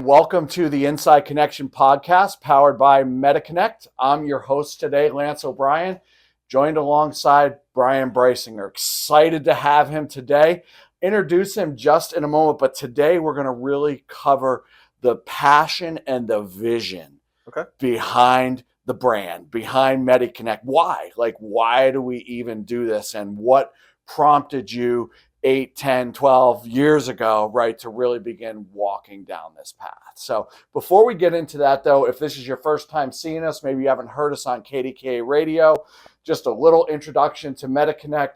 welcome to the Inside Connection podcast powered by MediConnect. I'm your host today, Lance O'Brien, joined alongside Brian Breisinger. Excited to have him today. Introduce him just in a moment, but today we're going to really cover the passion and the vision behind the brand, behind MediConnect. Why? Why do we even do this? And what prompted you 8, 10, 12 years ago, right, to really begin walking down this path? So before we get into that, though, if this is your first time seeing us, maybe you haven't heard us on KDKA Radio, just a little introduction to MediConnect.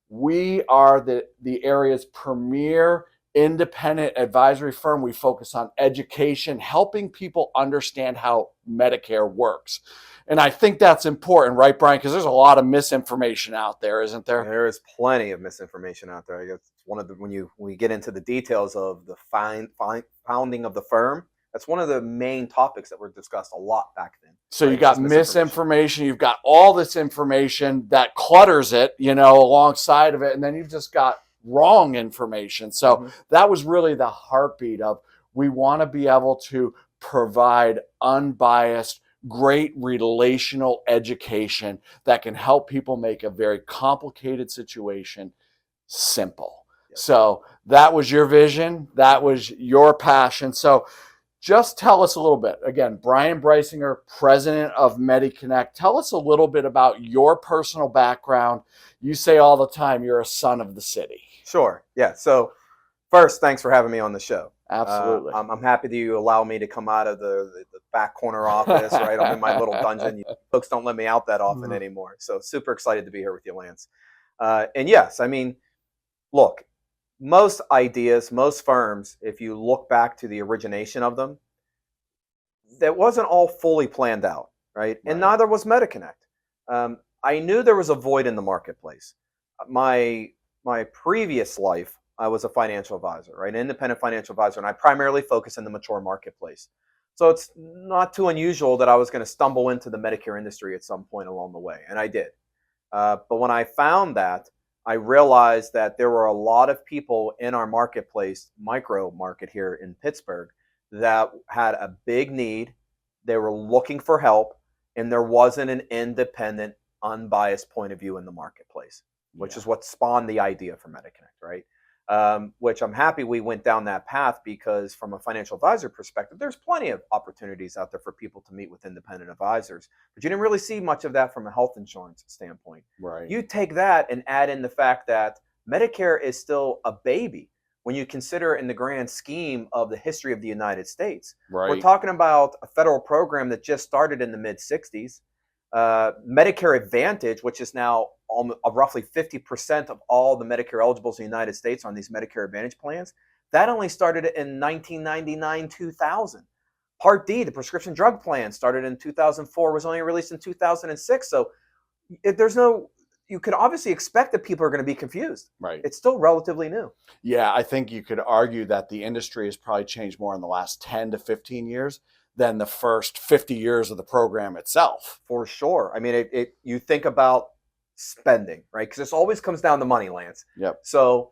We are the area's premier independent advisory firm. We focus on education, helping people understand how Medicare works. And I think that's important, right, Brian? Because there's a lot of misinformation out there, isn't there? There is plenty of misinformation out there. I guess one of the when we get into the details of the founding of the firm, that's one of the main topics that were discussed a lot back then. So you got misinformation, you've got all this information that clutters it, alongside of it, and then you've just got wrong information. So that was really the heartbeat of, we want to be able to provide unbiased, great relational education that can help people make a very complicated situation simple. Yep. So that was your vision. That was your passion. So just tell us a little bit. Again, Brian Breisinger, president of MediConnect. Tell us a little bit about your personal background. You say all the time you're a son of the city. Sure. Yeah. So first, thanks for having me on the show. Absolutely. I'm happy that you allow me to come out of the back corner office, right? I'm in my little dungeon. Folks don't let me out that often anymore. So super excited to be here with you, Lance. And yes, I mean, look, most ideas, most firms, if you look back to the origination of them, that wasn't all fully planned out, right? And neither was MediConnect. I knew there was a void in the marketplace. My previous life, I was a financial advisor, right? An independent financial advisor, and I primarily focus in the mature marketplace. So it's not too unusual that I was going to stumble into the Medicare industry at some point along the way, and I did. But when I found that, I realized that there were a lot of people in our marketplace, micro market here in Pittsburgh, that had a big need. They were looking for help, and there wasn't an independent, unbiased point of view in the marketplace, which is what spawned the idea for MediConnect, right? Which I'm happy we went down that path, because from a financial advisor perspective, there's plenty of opportunities out there for people to meet with independent advisors, but you didn't really see much of that from a health insurance standpoint. Right. You take that and add in the fact that Medicare is still a baby when you consider in the grand scheme of the history of the United States. Right. We're talking about a federal program that just started in the mid-60s. Medicare Advantage, which is now roughly 50% of all the Medicare eligibles in the United States on these Medicare Advantage plans, that only started in 1999-2000. Part D, the prescription drug plan, started in 2004, was only released in 2006. So you could obviously expect that people are going to be confused. Right. It's still relatively new. Yeah, I think you could argue that the industry has probably changed more in the last 10 to 15 years than the first 50 years of the program itself. For sure. I mean, you think about spending, right? Because this always comes down to money, Lance. Yep. So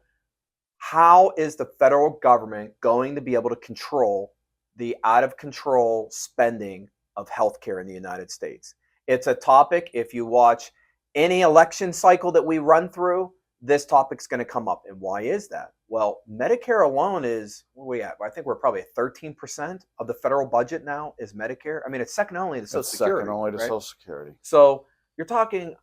how is the federal government going to be able to control the out-of-control spending of healthcare in the United States? It's a topic, if you watch any election cycle that we run through, this topic's going to come up. And why is that? Well, Medicare alone is, where are we at? I think we're probably at 13% of the federal budget now is Medicare. I mean, it's second only to Social Security. Second only to right? Social Security. So you're talking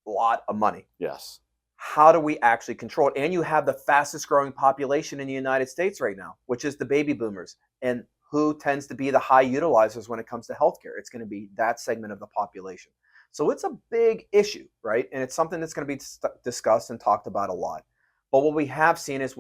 a lot of money. Yes. How do we actually control it? And you have the fastest growing population in the United States right now, which is the baby boomers. And who tends to be the high utilizers when it comes to healthcare? It's going to be that segment of the population. So it's a big issue, right? And it's something that's going to be discussed and talked about a lot. But what we have seen is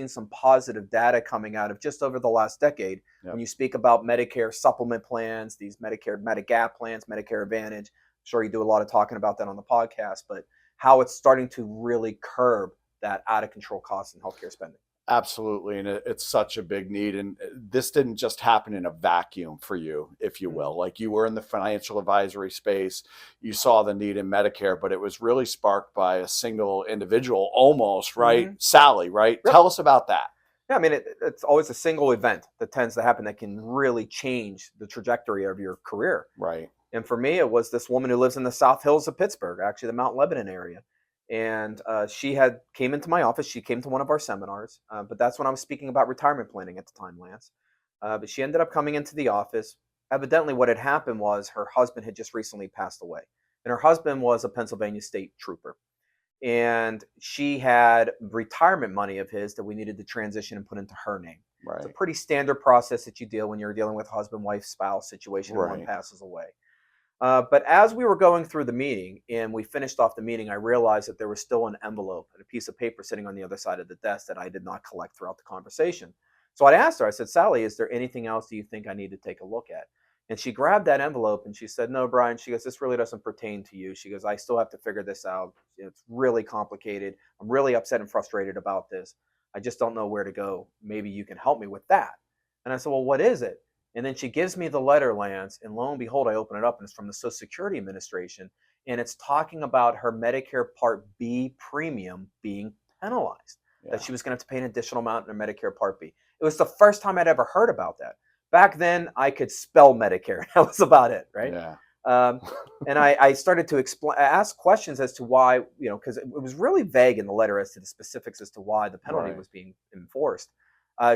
some positive data coming out of just over the last decade. Yep. When you speak about Medicare supplement plans, these Medicare Medigap plans, Medicare Advantage, I'm sure you do a lot of talking about that on the podcast, but how it's starting to really curb that out of control cost in healthcare spending. Absolutely. And it's such a big need. And this didn't just happen in a vacuum for you, if you will. Like, you were in the financial advisory space, you saw the need in Medicare, but it was really sparked by a single individual almost, right? Sally, right? Yep. Tell us about that. Yeah, I mean, it's always a single event that tends to happen that can really change the trajectory of your career. Right. And for me, it was this woman who lives in the South Hills of Pittsburgh, actually the Mount Lebanon area. And she had came into my office. She came to one of our seminars, but that's when I was speaking about retirement planning at the time, Lance. But she ended up coming into the office. Evidently, what had happened was her husband had just recently passed away, and her husband was a Pennsylvania state trooper. And she had retirement money of his that we needed to transition and put into her name. It's a Right. pretty standard process that you deal when you're dealing with husband, wife, spouse situation, and one Right. passes away. But as we were going through the meeting and we finished off the meeting, I realized that there was still an envelope and a piece of paper sitting on the other side of the desk that I did not collect throughout the conversation. So I asked her, I said, Sally, is there anything else that you think I need to take a look at? And she grabbed that envelope and she said, No, Brian. She goes, This really doesn't pertain to you. She goes, I still have to figure this out. It's really complicated. I'm really upset and frustrated about this. I just don't know where to go. Maybe you can help me with that. And I said, Well, what is it? And then she gives me the letter, Lance, and lo and behold, I open it up and it's from the Social Security Administration. And it's talking about her Medicare Part B premium being penalized, Yeah. that she was going to have to pay an additional amount in her Medicare Part B. It was the first time I'd ever heard about that. Back then, I could spell Medicare. That was about it, right? Yeah. Um, and I started to ask questions as to why, because it was really vague in the letter as to the specifics as to why the penalty Right. was being enforced.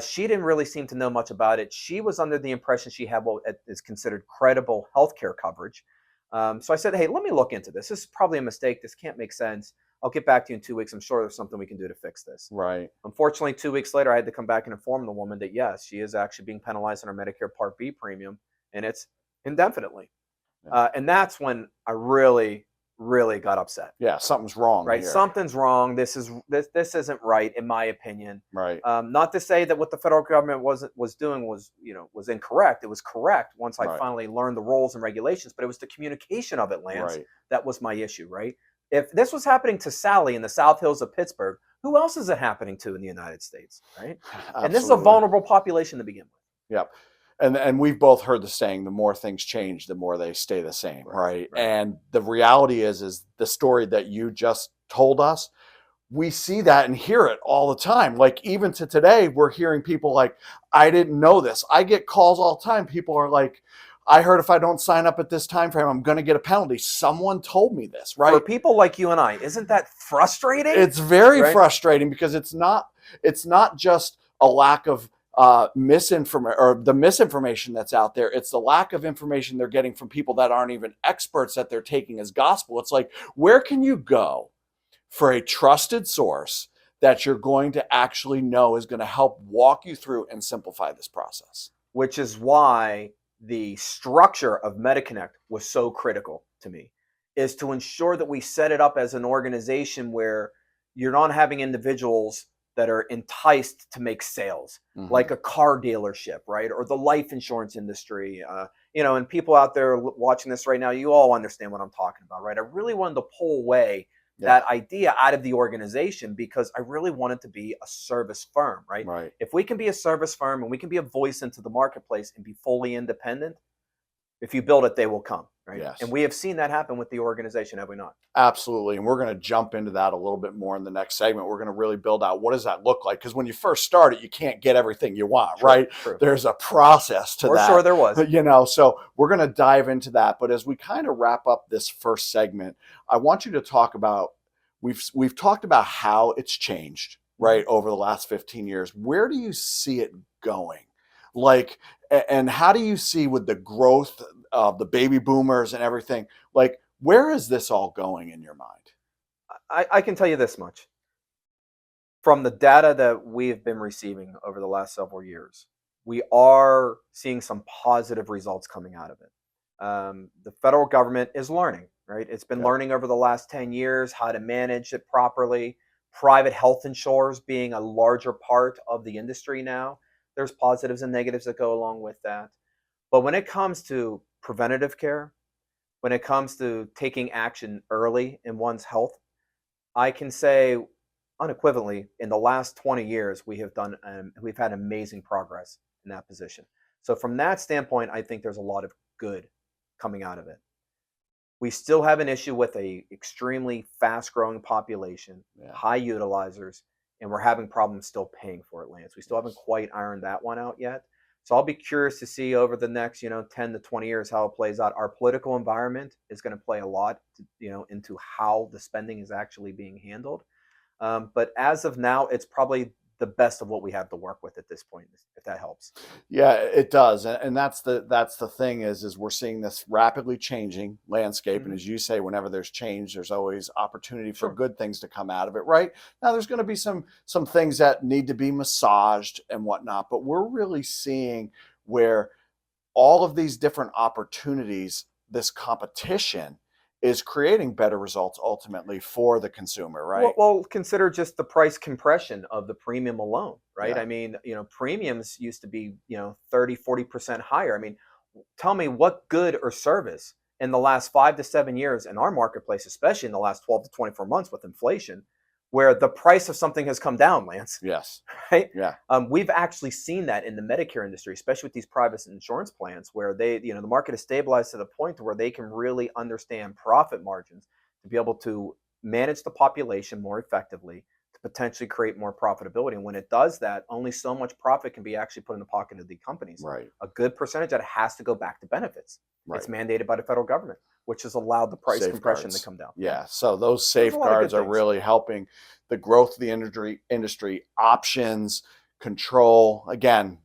She didn't really seem to know much about it. She was under the impression she had what is considered credible healthcare coverage. So I said, hey, let me look into this. This is probably a mistake. This can't make sense. I'll get back to you in 2 weeks. I'm sure there's something we can do to fix this. Right. Unfortunately, 2 weeks later, I had to come back and inform the woman that, yes, she is actually being penalized on her Medicare Part B premium, and it's indefinitely. Yeah. And that's when I really, really got upset. Yeah. Something's wrong Right, here. something's wrong. This isn't right, in my opinion. Right. Not to say that what the federal government was doing was incorrect. It was correct once I Right. finally learned the rules and regulations. But it was the communication of it, Lance, Right. that was my issue. Right. If this was happening to Sally in the South Hills of Pittsburgh, who else is it happening to in the United States? Right. Absolutely. And this is a vulnerable population to begin with. Yep. And we've both heard the saying, the more things change, the more they stay the same, right? And the reality is the story that you just told us, we see that and hear it all the time. Like even to today, we're hearing people like, I didn't know this. I get calls all the time. People are like, I heard if I don't sign up at this time frame, I'm going to get a penalty. Someone told me this, right? For people like you and I, isn't that frustrating? It's very frustrating because it's not just a lack of misinformation or the misinformation that's out there. It's the lack of information they're getting from people that aren't even experts that they're taking as gospel. It's like, where can you go for a trusted source that you're going to actually know is going to help walk you through and simplify this process? Which is why the structure of MediConnect was so critical to me, is to ensure that we set it up as an organization where you're not having individuals that are enticed to make sales, like a car dealership, right? Or the life insurance industry. And people out there watching this right now, you all understand what I'm talking about, right? I really wanted to pull away that idea out of the organization because I really wanted to be a service firm, right? Right. If we can be a service firm and we can be a voice into the marketplace and be fully independent, if you build it, they will come, right? Yes. And we have seen that happen with the organization, have we not? Absolutely. And we're going to jump into that a little bit more in the next segment. We're going to really build out what does that look like? Because when you first start it, you can't get everything you want, right? True. There's a process to that. For sure there was. So we're going to dive into that. But as we kind of wrap up this first segment, I want you to talk about, we've talked about how it's changed, right, over the last 15 years. Where do you see it going? Like, and how do you see with the growth of the baby boomers and everything, like, where is this all going in your mind? I can tell you this much. From the data that we've been receiving over the last several years, we are seeing some positive results coming out of it. The federal government is learning, right? It's been learning over the last 10 years how to manage it properly. Private health insurers being a larger part of the industry now. There's positives and negatives that go along with that. But when it comes to preventative care, when it comes to taking action early in one's health, I can say unequivocally, in the last 20 years, we've had amazing progress in that position. So from that standpoint, I think there's a lot of good coming out of it. We still have an issue with a extremely fast-growing population, high utilizers, and we're having problems still paying for it, Lance. We still haven't quite ironed that one out yet. So I'll be curious to see over the next, 10 to 20 years how it plays out. Our political environment is going to play a lot, into how the spending is actually being handled. But as of now, it's probably the best of what we have to work with at this point, if that helps. Yeah, it does, and that's the thing is we're seeing this rapidly changing landscape, and as you say, whenever there's change, there's always opportunity for good things to come out of it. Right now, there's going to be some things that need to be massaged and whatnot, but we're really seeing where all of these different opportunities, this competition, is creating better results ultimately for the consumer, right? Well, consider just the price compression of the premium alone, right? Yeah. I mean, premiums used to be, 30, 40% higher. I mean, tell me what good or service in the last 5 to 7 years in our marketplace, especially in the last 12 to 24 months with inflation, where the price of something has come down, Lance. Yes. Right? Yeah. We've actually seen that in the Medicare industry, especially with these private insurance plans, where the market is stabilized to the point where they can really understand profit margins to be able to manage the population more effectively, to potentially create more profitability. And when it does that, only so much profit can be actually put in the pocket of the companies. Right. A good percentage that has to go back to benefits. Right. It's mandated by the federal government, which has allowed the price compression to come down. Yeah. So those safeguards are really helping the growth of the industry, options, control, again,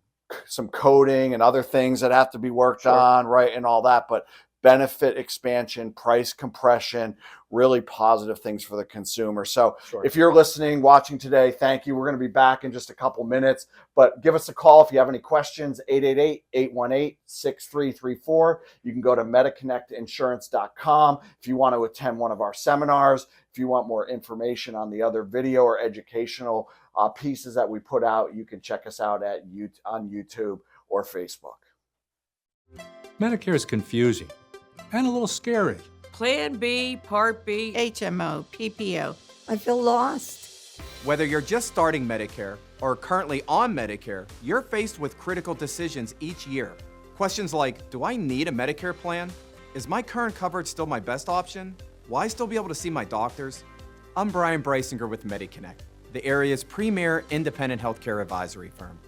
some coding and other things that have to be worked on, right? And all that, but benefit expansion, price compression, really positive things for the consumer. So if you're listening, watching today, thank you. We're going to be back in just a couple minutes, but give us a call if you have any questions, 888-818-6334. You can go to MediConnectInsurance.com if you want to attend one of our seminars. If you want more information on the other video or educational pieces that we put out, you can check us out on YouTube or Facebook. Medicare is confusing and a little scary. Plan B, Part B, HMO, PPO. I feel lost. Whether you're just starting Medicare or currently on Medicare, you're faced with critical decisions each year. Questions like, do I need a Medicare plan? Is my current coverage still my best option? Will I still be able to see my doctors? I'm Brian Breisinger with MediConnect, the area's premier independent healthcare advisory firm.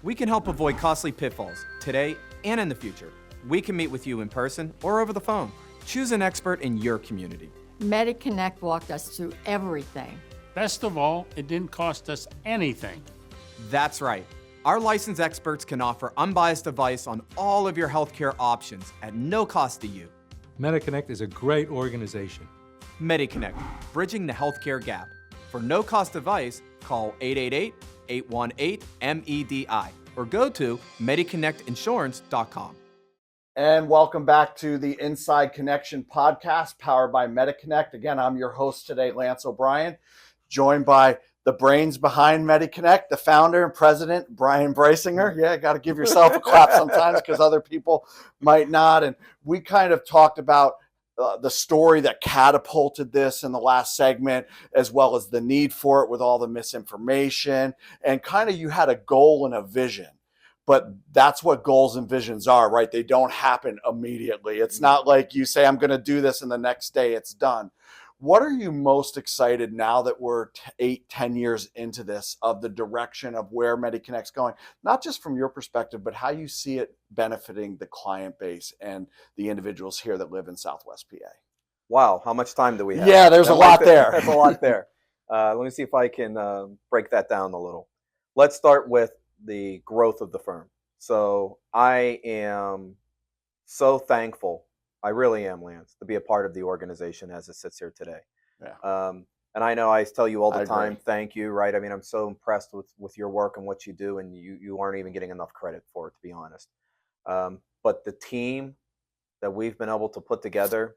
We can help avoid costly pitfalls today and in the future. We can meet with you in person or over the phone. Choose an expert in your community. MediConnect walked us through everything. Best of all, it didn't cost us anything. That's right. Our licensed experts can offer unbiased advice on all of your healthcare options at no cost to you. MediConnect is a great organization. MediConnect, bridging the healthcare gap. For no-cost advice, call 888-818-MEDI or go to MediConnectInsurance.com. And welcome back to the Inside Connection podcast powered by MediConnect. Again, I'm your host today, Lance O'Brien, joined by the brains behind MediConnect, the founder and president, Brian Breisinger. Yeah, got to give yourself a clap sometimes because other people might not. And we kind of talked about the story that catapulted this in the last segment, as well as the need for it with all the misinformation. And kind of you had a goal and a vision. But that's what goals and visions are, right? They don't happen immediately. It's not like you say, I'm going to do this and the next day it's done. What are you most excited now that we're 8-10 years into this of the direction of where MediConnect's going? Not just from your perspective, but how you see it benefiting the client base and the individuals here that live in Southwest PA. Wow, how much time do we have? Yeah, there's a lot there. There's a lot there. Let me see if I can break that down a little. Let's start with the growth of the firm. So I am so thankful, I really am, Lance, to be a part of the organization as it sits here today. Yeah. And I know I tell you all the I time, agree. thank you, right? I mean, I'm so impressed with your work and what you do, and you aren't even getting enough credit for it, to be honest. But the team that we've been able to put together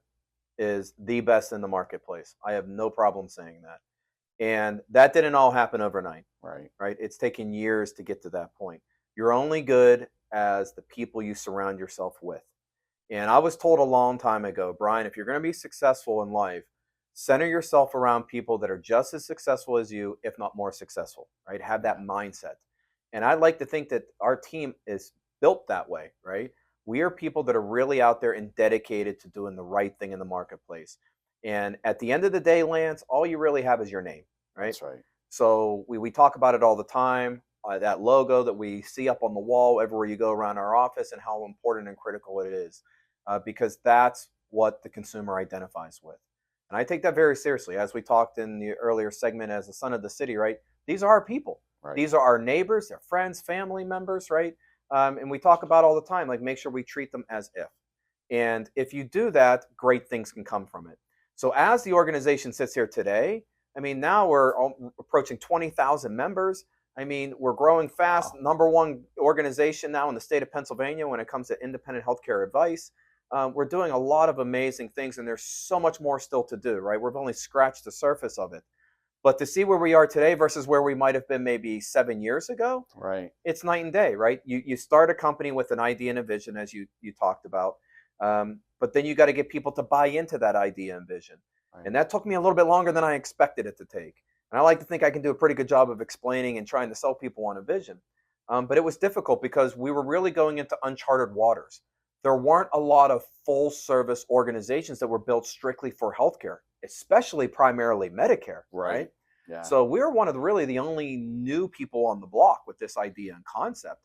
is the best in the marketplace. I have no problem saying that. And that didn't all happen overnight. Right? It's taken years to get to that point. You're only good as the people you surround yourself with. And I was told a long time ago, Brian, if you're going to be successful in life, center yourself around people that are just as successful as you, if not more successful, right? Have that mindset. And I like to think that our team is built that way, right? We are people that are really out there and dedicated to doing the right thing in the marketplace. And at the end of the day, Lance, all you really have is your name, right? That's right. So we talk about it all the time. That logo that we see up on the wall everywhere you go around our office, and how important and critical it is, because that's what the consumer identifies with. And I take that very seriously. As we talked in the earlier segment, as a son of the city, right? These are our people. Right. These are our neighbors, their friends, family members, right? And we talk about all the time, like, make sure we treat them as if. And if you do that, great things can come from it. So as the organization sits here today, I mean, now we're approaching 20,000 members. I mean, we're growing fast. Wow. Number one organization now in the state of Pennsylvania when it comes to independent healthcare advice. We're doing a lot of amazing things, and there's so much more still to do, right? We've only scratched the surface of it. But to see where we are today versus where we might have been maybe 7 years ago, Right. it's night and day, right? You start a company with an idea and a vision, as you talked about, but then you got to get people to buy into that idea and vision. Right. And that took me a little bit longer than I expected it to take. And I like to think I can do a pretty good job of explaining and trying to sell people on a vision. But it was difficult because we were really going into uncharted waters. There weren't a lot of full service organizations that were built strictly for healthcare, especially primarily Medicare, right? Yeah. So we were one of the only new people on the block with this idea and concept.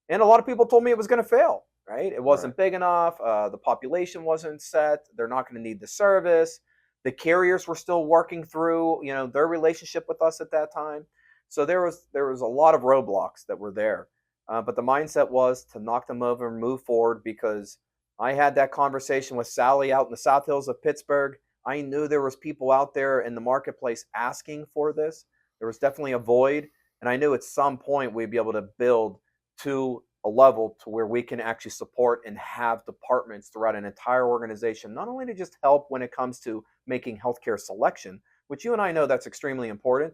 And a lot of people told me it was going to fail, right? It wasn't big enough. The population wasn't set. They're not going to need the service. The carriers were still working through, their relationship with us at that time. So there was a lot of roadblocks that were there. But the mindset was to knock them over and move forward, because I had that conversation with Sally out in the South Hills of Pittsburgh. I knew there was people out there in the marketplace asking for this. There was definitely a void. And I knew at some point we'd be able to build to a level to where we can actually support and have departments throughout an entire organization, not only to just help when it comes to making healthcare selection, which you and I know that's extremely important,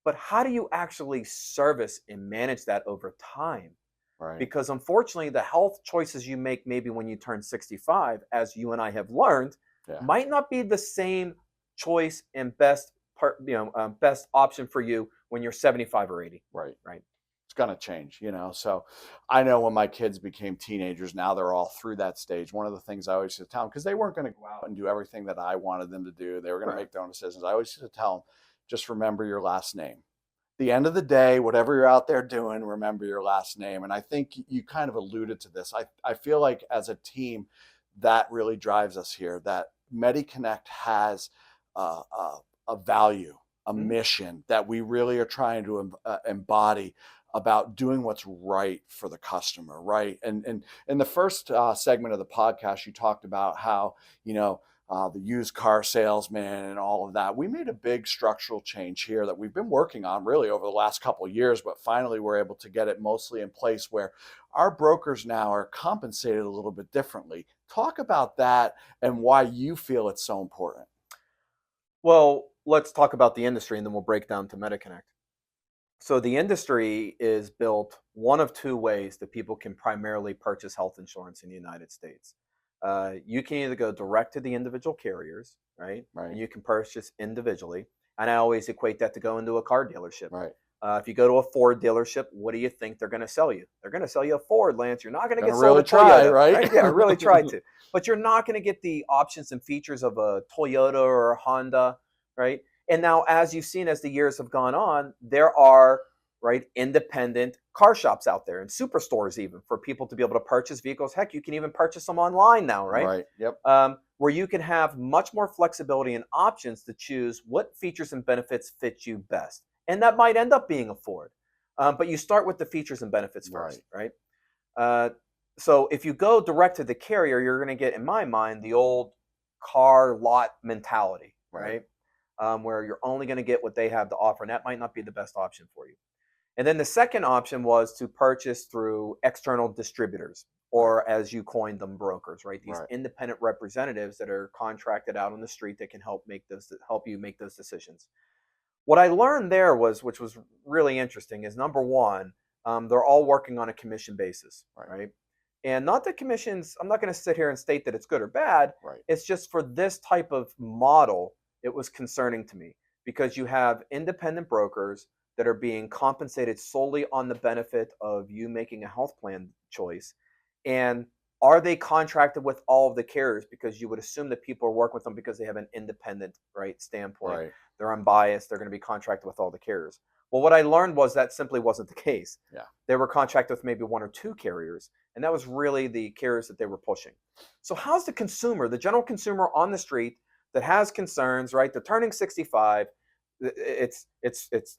but how do you actually service and manage that over time? Right. Because unfortunately, the health choices you make maybe when you turn 65, as you and I have learned, might not be the same choice and best option for you when you're 75 or 80. Right. Right. It's going to change, So I know when my kids became teenagers, now they're all through that stage. One of the things I always used to tell them, because they weren't going to go out and do everything that I wanted them to do. They were going to make their own decisions. I always used to tell them, just remember your last name. The end of the day, whatever you're out there doing, remember your last name. And I think you kind of alluded to this. I feel like as a team, that really drives us here, that MediConnect has a value, a mission that we really are trying to embody about doing what's right for the customer, right? And in the first segment of the podcast, you talked about how, the used car salesman and all of that. We made a big structural change here that we've been working on really over the last couple of years, but finally we're able to get it mostly in place where our brokers now are compensated a little bit differently. Talk about that and why you feel it's so important. Well, let's talk about the industry and then we'll break down to MediConnect. So the industry is built one of two ways that people can primarily purchase health insurance in the United States. You can either go direct to the individual carriers, right? And you can purchase individually. And I always equate that to go into a car dealership. Right. If you go to a Ford dealership, what do you think they're going to sell you? They're going to sell you a Ford, Lance. You're not going to get sold really a Toyota, right? Yeah, really try to. But you're not going to get the options and features of a Toyota or a Honda, right? And now, as you've seen as the years have gone on, there are independent car shops out there and superstores even for people to be able to purchase vehicles. Heck, you can even purchase them online now, right? Right. Yep. Where you can have much more flexibility and options to choose what features and benefits fit you best. And that might end up being a Ford. But you start with the features and benefits first, right? So if you go direct to the carrier, you're going to get, in my mind, the old car lot mentality, right? Where you're only going to get what they have to offer, and that might not be the best option for you. And then the second option was to purchase through external distributors, or as you coined them, brokers, right? These independent representatives that are contracted out on the street that can help you make those decisions. What I learned there was, which was really interesting, is number one, they're all working on a commission basis, right? And not that commissions, I'm not going to sit here and state that it's good or bad. It's just for this type of model, it was concerning to me because you have independent brokers that are being compensated solely on the benefit of you making a health plan choice. And Are they contracted with all of the carriers? Because you would assume that people are working with them because they have an independent, right, standpoint. Right. They're unbiased. They're going to be contracted with all the carriers. Well, what I learned was that simply wasn't the case. Yeah. They were contracted with maybe one or two carriers, and that was really the carriers that they were pushing. So how's the consumer, the general consumer on the street that has concerns, right? They're turning 65. It's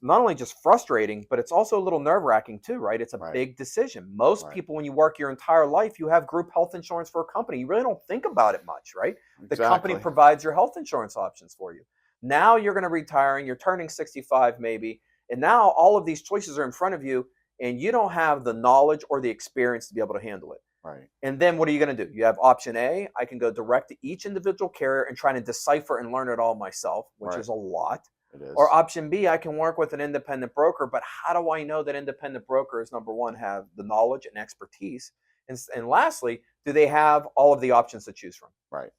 not only just frustrating, but it's also a little nerve-wracking too, right? It's a Right. big decision. Most Right. people, when you work your entire life, you have group health insurance for a company. You really don't think about it much, right? The company Exactly. provides your health insurance options for you. Now you're going to retire and you're turning 65 maybe, and now all of these choices are in front of you, and you don't have the knowledge or the experience to be able to handle it. Right. And then what are you going to do? You have option A. I can go direct to each individual carrier and try to decipher and learn it all myself, which Right. is a lot. It is. Or option B, I can work with an independent broker, but how do I know that independent brokers, number one, have the knowledge and expertise? And lastly, do they have all of the options to choose from? Right.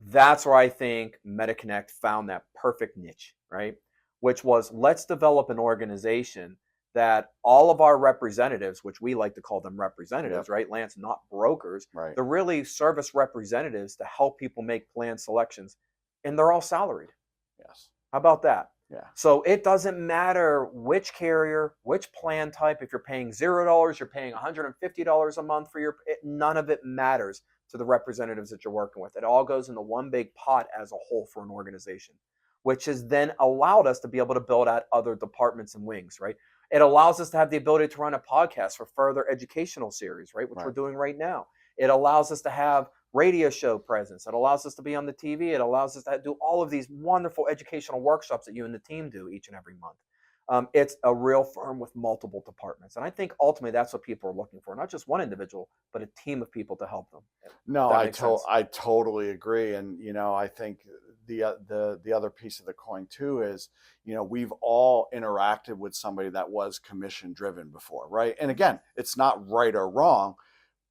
That's where I think MediConnect found that perfect niche, right? Which was, let's develop an organization that all of our representatives, which we like to call them representatives, Yep. right, Lance, not brokers, Right. they're really service representatives to help people make plan selections, and they're all salaried. Yes. How about that? Yeah. So it doesn't matter which carrier, which plan type. If you're paying $0, you're paying $150 a month for none of it matters to the representatives that you're working with. It all goes into one big pot as a whole for an organization, which has then allowed us to be able to build out other departments and wings, right? It allows us to have the ability to run a podcast for further educational series, right? Which Right. we're doing right now. It allows us to have radio show presence. It allows us to be on the TV. It allows us to do all of these wonderful educational workshops that you and the team do each and every month. It's a real firm with multiple departments. And I think ultimately that's what people are looking for, not just one individual, but a team of people to help them. No, That I makes sense. I totally agree, and I think the other piece of the coin too is we've all interacted with somebody that was commission driven before, right? And again, it's not right or wrong,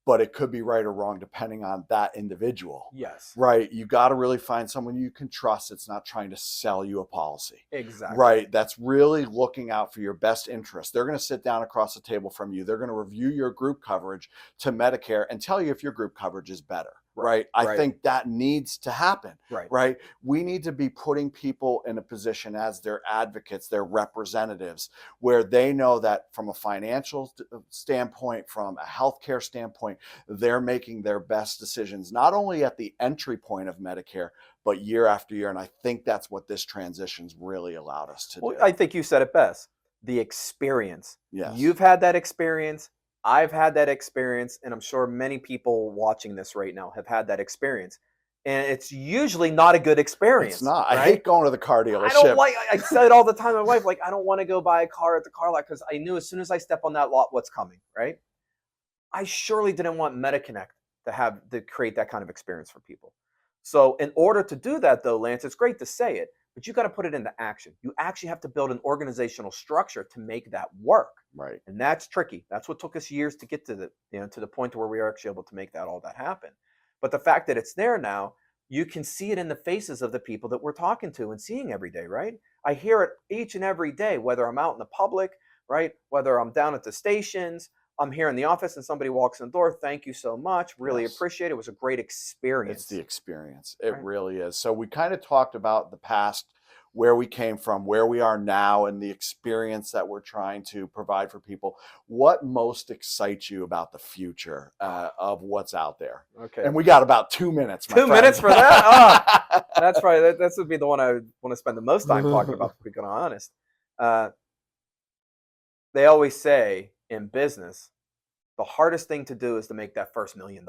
but it could be right or wrong depending on that individual. Yes. Right. You got to really find someone you can trust. It's not trying to sell you a policy. Exactly. Right. That's really looking out for your best interest. They're going to sit down across the table from you. They're going to review your group coverage to Medicare and tell you if your group coverage is better. Right. I think that needs to happen. Right. We need to be putting people in a position as their advocates, their representatives, where they know that from a financial standpoint, from a healthcare standpoint, they're making their best decisions, not only at the entry point of Medicare, but year after year. And I think that's what this transition's really allowed us to do. I think you said it best. The experience. Yes. You've had that experience. I've had that experience, and I'm sure many people watching this right now have had that experience. And it's usually not a good experience. It's not. Right? I hate going to the car dealership. I say it all the time to my wife, like, I don't want to go buy a car at the car lot because I knew as soon as I step on that lot what's coming, right? I surely didn't want MediConnect to create that kind of experience for people. So in order to do that, though, Lance, it's great to say it, but you got to put it into action. You actually have to build an organizational structure to make that work. Right. And that's tricky. That's what took us years to get to the point where we are actually able to make all that happen. But the fact that it's there now, you can see it in the faces of the people that we're talking to and seeing every day, right? I hear it each and every day, whether I'm out in the public, right? Whether I'm down at the stations, I'm here in the office and somebody walks in the door. Thank you so much. Really appreciate it. It was a great experience. It's the experience. It really is. So we kind of talked about the past, where we came from, where we are now, and the experience that we're trying to provide for people. What most excites you about the future of what's out there? Okay. And we got about 2 minutes. 2 minutes for that? Oh, that's probably, that would be the one I would want to spend the most time talking about, to be honest. They always say in business, the hardest thing to do is to make that first $1 million,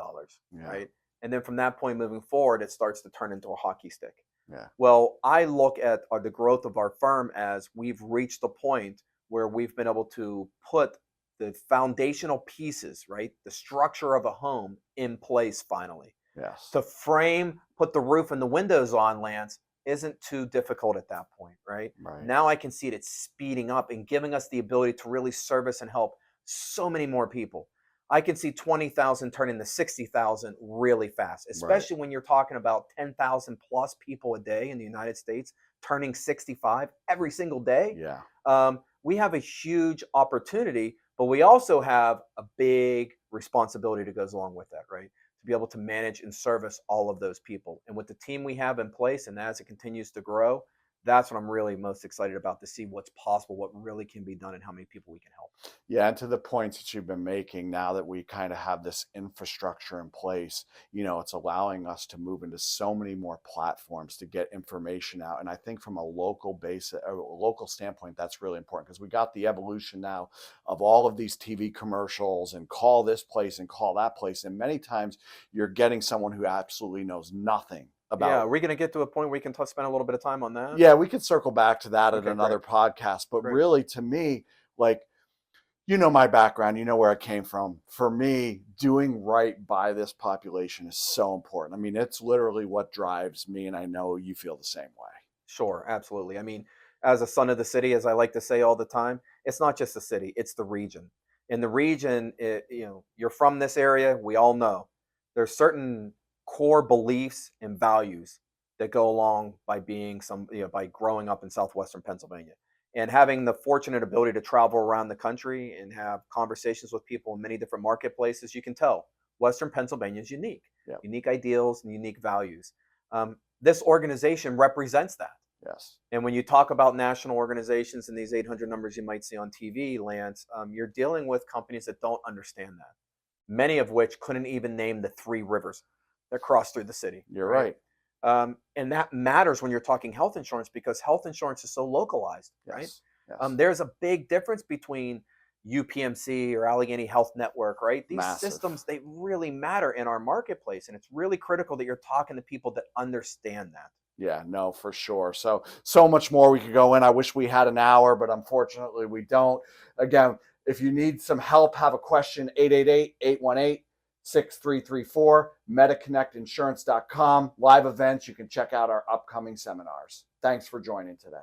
right? And then from that point moving forward, it starts to turn into a hockey stick. Yeah. Well, I look at the growth of our firm as we've reached the point where we've been able to put the foundational pieces, right? The structure of a home in place finally. Yes. To frame, put the roof and the windows on, Lance, isn't too difficult at that point, right? Now I can see it, it's speeding up and giving us the ability to really service and help so many more people. I can see 20,000 turn into 60,000 really fast, especially when you're talking about 10,000 plus people a day in the United States turning 65 every single day. Yeah. We have a huge opportunity, but we also have a big responsibility that goes along with that, right? To be able to manage and service all of those people. And with the team we have in place, and as it continues to grow, that's what I'm really most excited about, to see what's possible, what really can be done, and how many people we can help. Yeah, and to the points that you've been making, now that we kind of have this infrastructure in place, it's allowing us to move into so many more platforms to get information out. And I think from a local base, a local standpoint, that's really important, because we got the evolution now of all of these TV commercials and call this place and call that place. And many times you're getting someone who absolutely knows nothing about. Yeah, are we going to get to a point where we can spend a little bit of time on that? Yeah, we could circle back to that at Okay, another great. podcast. But Great. really, to me, like, my background, where I came from. For me, doing right by this population is so important. I mean, it's literally what drives me, and I know you feel the same way. Sure, absolutely. I mean, as a son of the city, as I like to say all the time, it's not just the city, it's the region. In the region, you're from this area, we all know. There's certain core beliefs and values that go along by by growing up in southwestern Pennsylvania. And having the fortunate ability to travel around the country and have conversations with people in many different marketplaces, you can tell Western Pennsylvania is unique. Yep. Unique ideals and unique values. This organization represents that. Yes. And when you talk about national organizations and these 800 numbers you might see on TV, Lance, you're dealing with companies that don't understand that. Many of which couldn't even name the 3 rivers that cross through the city. You're right. And that matters when you're talking health insurance, because health insurance is so localized, Yes. right? Yes. There's a big difference between UPMC or Allegheny Health Network, right? These Massive. systems, they really matter in our marketplace. And it's really critical that you're talking to people that understand that. Yeah, no, for sure. So much more we could go in. I wish we had an hour, but unfortunately we don't. Again, if you need some help, have a question, 888-818-6334, MediConnectInsurance.com. Live events, you can check out our upcoming seminars. Thanks for joining today.